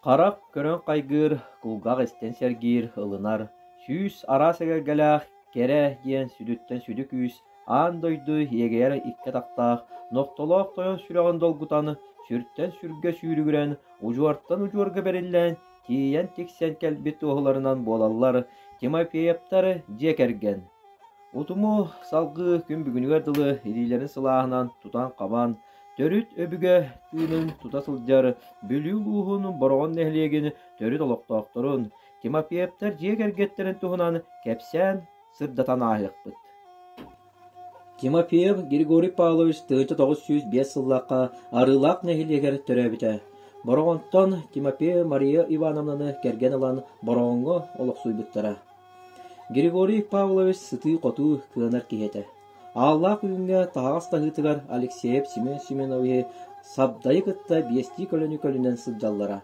Қарақ көрөн қайгыр, кулгақ estен сәргир, ылынар. Сүүс арас эгергелях, кере диэн сүдүттен сүдүк үүс, аан дойду егер икке тақтақ, ноқтолоқ тойон сүреген долгутан, сүрттен сүрге сүүрүгірен, ужуарттан ужуарга бериллен, тиен тиксен келбит оғыларынан болалар, Тимофеевтар жекерген. Утуму салгы күн бүгүнүгер дылы ирилерин сылаахынан тутан қабан, төрүт өбүгө тыынын тута сылдьар, бүлүү луухун борогон нехлиэгин төрүт олоктоохторун, Тимофеевтар жиэгергеттерин туһунан кэпсээн сырдатан аахыахпыт. Тимофеев Григорий Павлович тыынча 905 сыллаакка арыылаак нехилиэгер төрөбүтэ. Борогонтон Тимофеев Мария Ивановнаны керген ылан борогонго олохсуйбуттара. Григорий Павлович сыты коту кыанар киһэтэ. Аллах үйүнгө тағас тахытыгар Алексеев Семен Семенович сабдайы кытта биести көлөнү сылдаллара.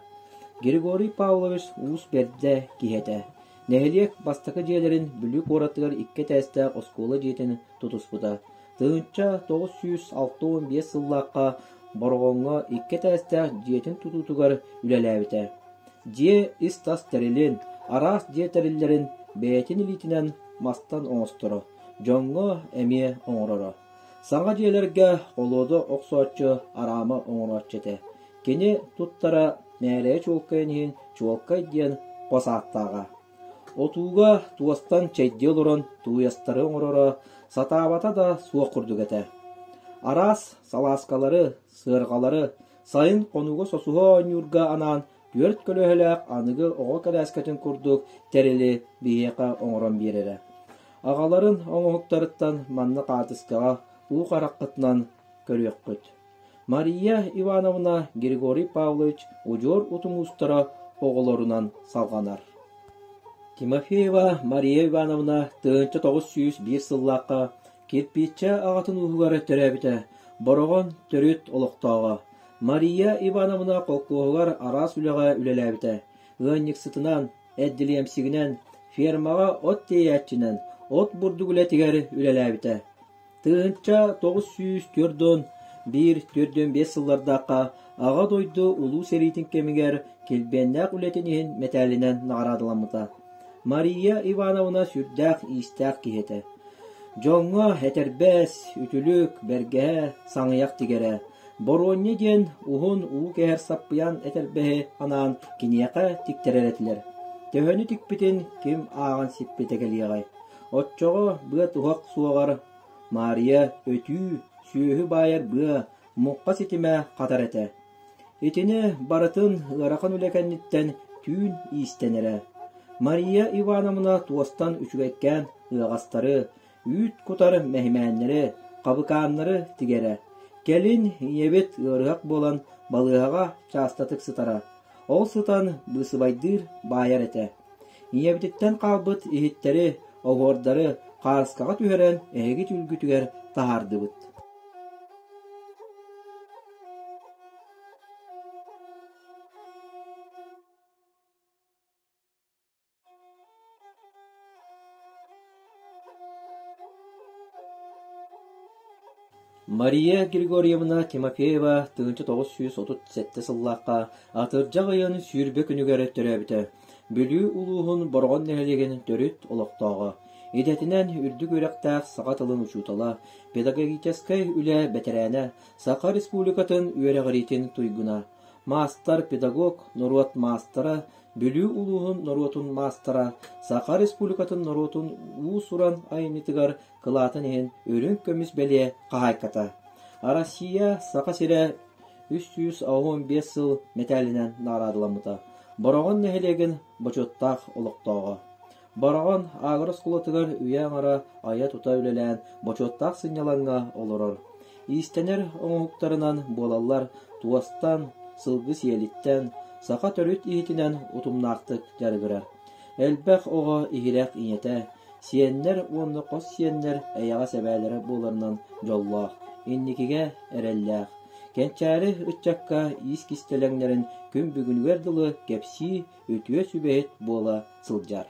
Григорий Павлович уус берде киһэтэ. Нехилиек бастакы жиэлерин бүлүк оратыгар икке тәстэ оскола жиэтин тутуспута. Тыынча 965 сыллаакка борогонго икке тәстэ жиэтин тутутугар үлэлээбите. Жие истас терилин, арас жие териллерин бээтин илитинен мастан оңосторо. Жоңго эмие оңороро. Саңа жиэлерге олоодо оксооччу арамы оңороччете. Кени туттара мээрээ чуолкайнихин чуолкай диэн косааттаага. Отууга туастан чэйдие олорон туястары оңороро, сатаабата да суо курдугете. Арас салааскалары, сыыргалары, сайын конуго сосуho оñуурга анаан түөрт көлөһөлээх аныгы оҕо кэлээскэтин курдук терили биһиэка оҥорон биэрере. Агаларын оңоһуктарыттан манна каатыскаға уу караккытынан көрүөккүт. Мария Ивановна Григорий Павлович ужуор утумуустара оголорунан салганар. Тимофеева Мария Ивановна тыынча 901 сыллаакка кирпичче агатын уһугары төрөбүтэ. Борогон төрүт олоктоого. Мария Ивановна колкоогар арас үлэҕэ үлэлээбитэ. Ыанник сытынан, эддилиэмсигинен, фермага от тейэтчинен, от бурдугуле тигер үлэлээбитэ. Тыынча 904-дөн 1-4-5 сыллардаакка ага дойду улуу сериитин кемигер келбеннээх үлэтинихин метээлинен нагарадыламмыта. Мария Ивановна сүрдээх иистээх киһэтэ. Жоңго этербэс, үтүлүк, бэргэһэ, саңыяк тигере. Боронне диэн уһун уу кэһэр саппыян этербэһи анаан киниэхэ тиктереретилер. Төһөнү тикпитин ким ааган сиппетегелиэҕэй. Отчоҕо быа туһак суоҕар Мария өтүү сүүһү баайар быа мукка ситимэ хатар этэ. Итини барытын ыарахан үлэкэнниттэн түүн иистенере. Мария Ивановна туостан үчүгэккэн ыагастары, үүт кутар мэхимээннери, кабыкааннары тигере. Келин иебет ыарыак болан балыаға частатык сытара. Ол сытан бысыбайдыр баайар этэ. Иебититтен калбыт ихиттери, оғордары қарыскаға түһэрэн эһиги түлгүтүгэр таһардыбыт. Мария Григорьевна Тимофеева тыынча 937 сыллаакка атыржак ыйын сүүрбө күнүгөр төрөбүтэ. Бүлүү улуухун боргон нехилеген төрүт олоктоого. Идетинен үрдүк үректаах саға тылын учутала, педагогическай үлэ бетерэне, Сақа республикатын үөрэгэритин туйгуна. Мастер педагог Норуат мастера, бүлүү улуухун Норуатун мастера, Сақа республикатын Норуатун уусуран айнытыгар кылаатын ehen өрүн көмүс беле кахайката. Россия Сақа сире 315 сыл металинен нарадыламыта. Борогон нехилеген бочоттаах олоктоого. Борогон агрос кулатыгар үйәңара ая тута үлелән бочоттаах сыняланга олорор. Истенер оңуктарынан болалар туастан, сылгы сиелиттен, Сақа төрүт ихитинен утумнаактык жаргырар. Элбэх ого ихирек иñете, сиеннер уонны кос сиеннер эяга себээлери боларынан жоллаах, инникиге эреллээх. Кенчääри ытчакка иис кистелеңнерин күн бүгүнгөр дылы кепси өтүө сүбэйт буола сылжар.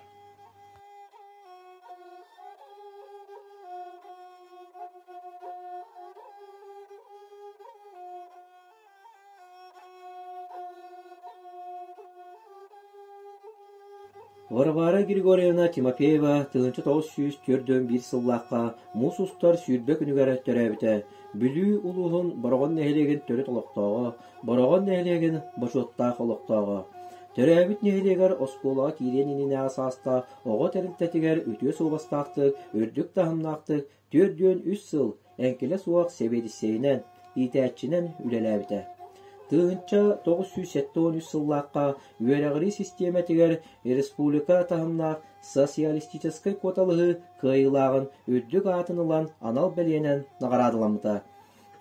Варвара Григорьевна Тимофеева тыынчы 904 сыллаққа мусустар сүйрбек үнігәрәттөрәбіті. Бүлі улуғын барағын нәхелеген төрет олықтағы, барағын нәхелеген башоттақ олықтағы. Төрәбіт нәхелегер осколаға тирен иніне асаста оға тәрілтәтігер өтіе суғастақтық, өрдік тахымнақтық, 4-3 сыл әңкелі суақ себедісейінен, итәтчінен үлеләбіті. Тыынча 973 сыллаққа үйәрәғыры система тегер республика тахымнақ социалистической коталығы кайылағын өддік атынылан анал бәлиенен нағарадыламыта.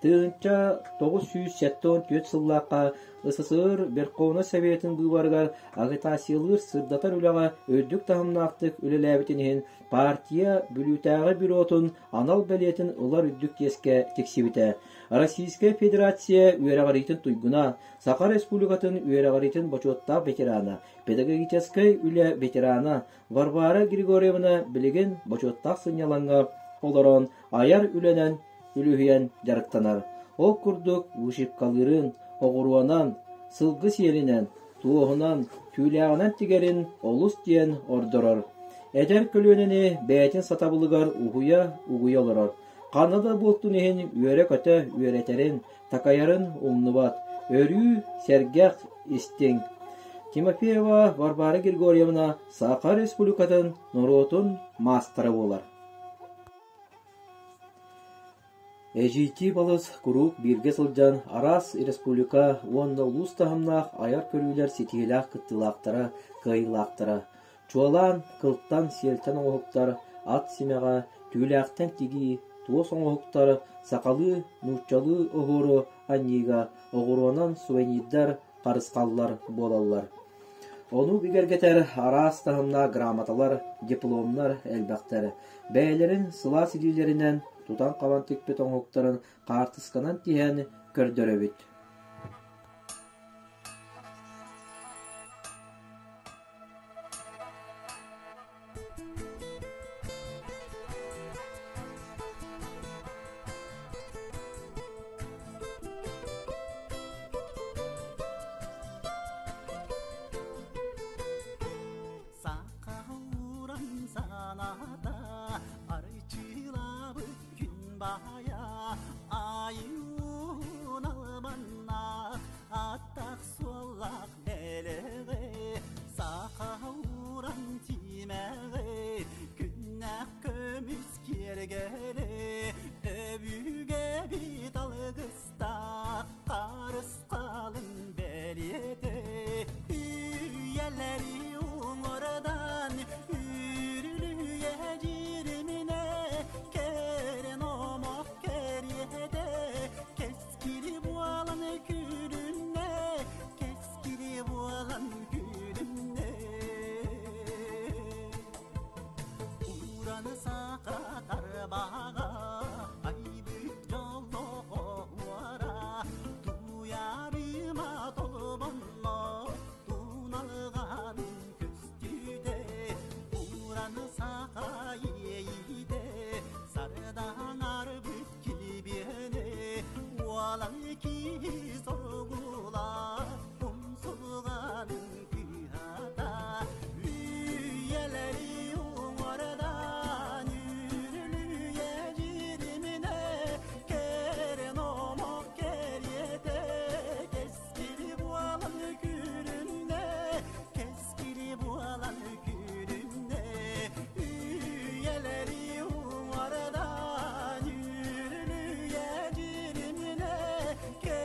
Тыынча 974 сыллаққа СССР Верховный Советин бұйварғар агитациялыр сырдатар үліға өддік тахымнақтық үлеләбітінен партия бүлітәғі бюротын анал бәлиетін ұлар өддік теске тексебіті. Российская Федерация үйәрәғаритін туйгуна, Саха Республикатын үйәрәғаритін бачотта ветерана, педагогической үлі ветерана Варвара Григорьевна білеген бачоттақ сыняланға оларын аяр үленен үліхен жарықтанар. Ол күрдік ұшып қалырын, оғыруанан, сылғы селінен, туғынан, түйләғынан тігерін олыс дейін ордырыр. Әдер көлөнені бәйтін сатабылығар ұғуя олырыр. Қанада болтun ehen үйәрі көті үйәретерін, такаярын умныбат, өрі сәргәқ істен. Тимофеева Варвара Григорьевна Саха Республикатын Нұротын мастыры болар. Әжейті балыз күрук бірге сылжан Арас Республика онна ұлыс тағымнақ аяр көрілер сетейлақ күттілақтары, қайылақтары. Чуалан, қылттан селтен оғықтар, ат семеға, түйләқтен тегі, туос оңоқтар, сақалы, нұчалы оғыры анниға, оғыруанан сувениддар, қарысқалылар болалар. Onu бігергетер Арас тағымна грамоталар, дипломлар, әлбәқтері. Бәйлерін сыла сидилерінен тутан қаван текпет оңоқтарын қартысқанан тиген көрдірі бет. que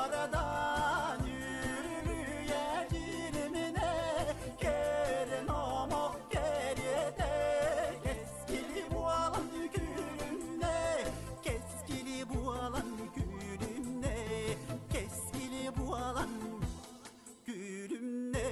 oradan yürüye girmine Kerin omok geride Keskili bu alan gülümne Keskili bu alan gülümne Keskili bu alan gülümne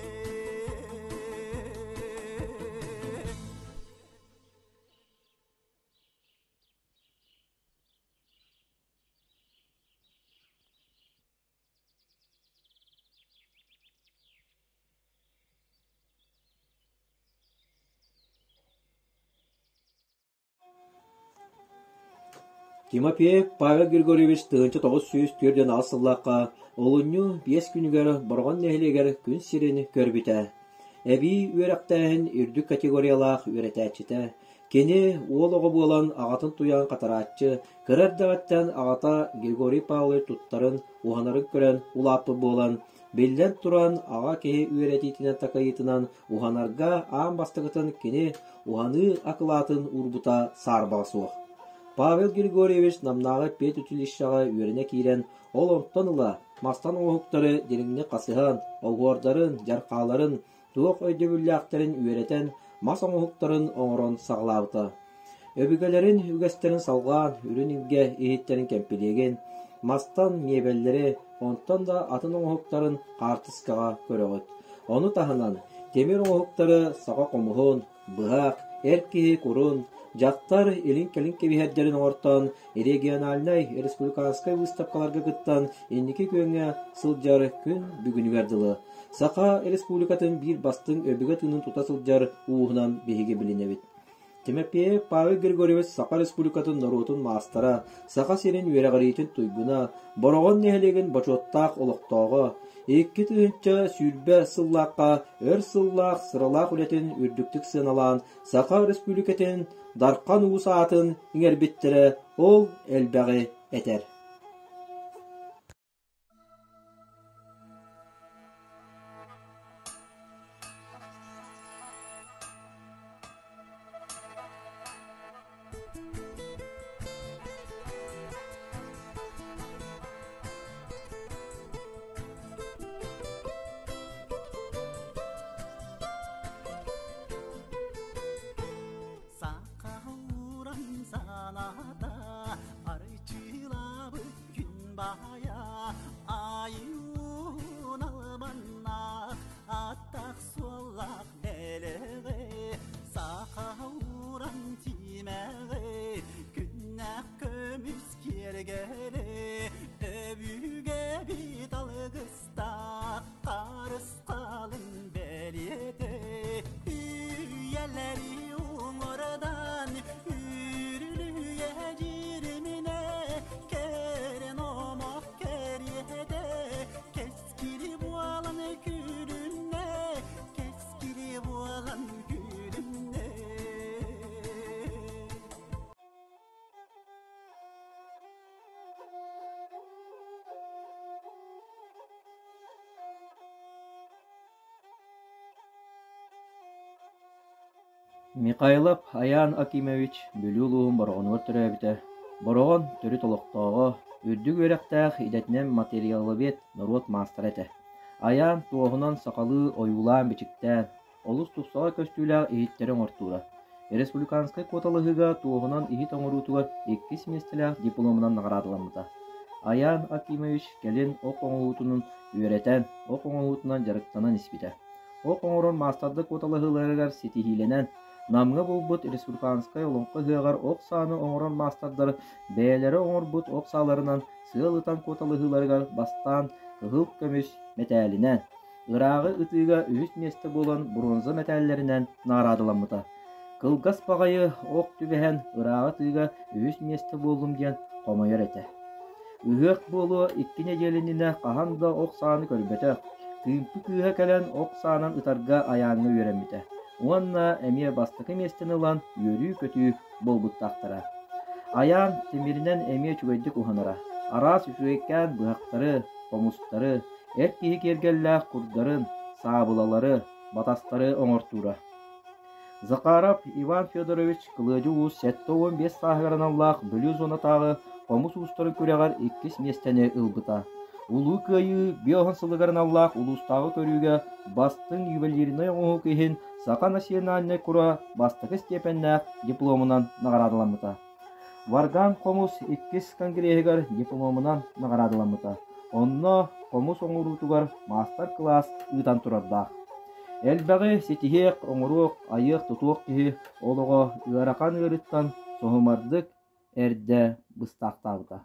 Тимофеев Павел Григорьевич тыынчы 904 асыллаққа олыню 5 күнігер борған нәхілегер күн сирені көрбіті. Әбі өрәқтәйін үрдік категориялақ өретәчіті. Кені олығы болан ағатын туян қатаратчы, кірәрдәғаттан ағата Григорий Павлович туттарын уғанарын көрен улапы болан, белден туран аға кеге өрететінен такайытынан уғанарға ағын бастығытын кені уғаны ақылатын урбута сарбағысуық. Павел Григорьевич намнағы пет үтілішшаға өріне кейрен, ол онтаныла, мастан оғықтары деріңіне қасыған, оғуардарын, жарқаларын, туық өйдебілі өретен, мас оғықтарын оңырын сағылауыты. Өбігелерін үгестерін салған, үрінінге ехеттерін кәмпелеген, мастан мебеллері, онтан да атын оғықтарын қартысқаға көріғыт. Оны тағынан, темір оғықтары саға қомығын, бұғақ, әркеге құрын, жақтар елін-келін кебихердерін ортан региональный республиканскай выставкаларға кыттан енеке көнге сылжар күн бүгін верділі. Сақа республикатын бір бастың өбігі тынын тута сылжар уғынан бейге білінебет. Тимофеев Павел Григорьевич Сақа республикатын нарутын мастара, Сақа серін өрәғаретін туйгуна, борған нәхілеген бачоттақ олықтағы, Екі түйінші сүрбе сыллаққа, өр сыллақ сырылақ үлетін үрдіктік сыналан, Сақа республикатын дарқан ұғысатын еңербеттері ол әлбәғі әтер. Михайлов Аян Акимович бүлүлуын борғынуыр түрі әбіті. Борғын түрі толықтағы, үрдік өрәқтәқ идетінен материалы бет народ мастар әті. Аян туғынан сақалы ойулан бечіктен, олыс тұқсаға көстүйләғ ехеттерін ортуыра. Республиканскай квоталығыға туғынан ехет оңырутуғар 2 семестіләғ дипломынан нағарадыламыда. Аян Акимович келін оқ оңылутының өретен, оқ оңылутынан жарықтанан іспеті. Оқ оңырын мастарды квоталығыларығар сетихиленен, намға болбут республиканскай олонқы ғығар оқ саны оңырын мастардар бәлері оңыр бұт оқ саларынан сығылытан квоталығыларығар бастан ғыл көміш мәтәлінен, ұрағы ұтыға үз месті болан бронза мәтәлілерінен нарадыламыда. Кылгас бағайы оқ түбәһен ұрағы тыға үз месті болым ден қомайыр әті. Үғық болу 2 неделініне қағанда оқ саны көрбеті, тыйымпы күйі кәлін оқ санын ұтарға аяңы өреміті. Онна әме бастықы местен ұлан өрі көті болбыттақтыра. Аян темірінен әме чүгайдік ұғыныра. Арас үшуеккен бұғақтары, қомыстары, әркеге кергелләқ құрдарын, сабылалары, батастары оңыртура. Закаров Иван Федорович қылыжы ұз 7-15 сағығарынан лақ бүлі зонатағы қомыс ұстарын көрегар 2 местені ұлбыта. Улуу кыйы биохан сылыгарын Аллах улустағы көрүүгө бастың ювелиріне оңу кыйын Сақа национальный кура бастығы степеннәк дипломынан нағарадыламыта. Варган комус 2 конгрессигар дипломынан нағарадыламыта. Онно комус оңырутугар мастер-класс ыйтан турарда. Элбәғі сетихек оңырук айық тұтуық кихи олығы ыаракан ырыттан соғымардық әрді бұстақтауыда.